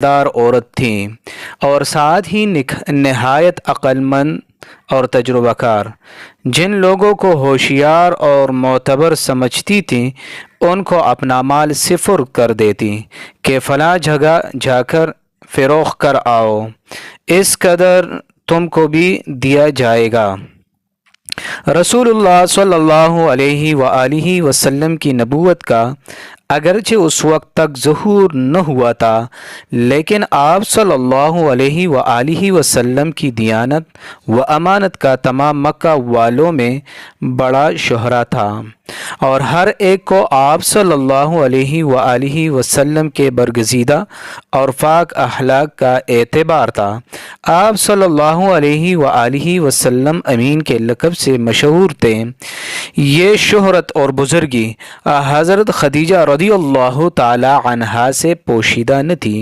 دار عورت تھیں اور ساتھ ہی نہایت عقل مند اور تجربہ کار۔ جن لوگوں کو ہوشیار اور معتبر سمجھتی تھیں ان کو اپنا مال سپرد کر دیتی کہ فلاں جگہ جا کر فروخت کر آؤ، اس قدر تم کو بھی دیا جائے گا۔ رسول اللہ صلی اللہ علیہ وآلہ وسلم کی نبوت کا اگرچہ اس وقت تک ظہور نہ ہوا تھا، لیکن آپ صلی اللہ علیہ وآلہ وسلم کی دیانت و امانت کا تمام مکہ والوں میں بڑا شہرہ تھا، اور ہر ایک کو آپ صلی اللہ علیہ وآلہ وسلم کے برگزیدہ اور پاک اخلاق کا اعتبار تھا۔ آپ صلی اللہ علیہ وآلہ وسلم امین کے لقب سے مشہور تھے۔ یہ شہرت اور بزرگی حضرت خدیجہ رضی اللہ تعالی عنہا سے پوشیدہ نہ تھی،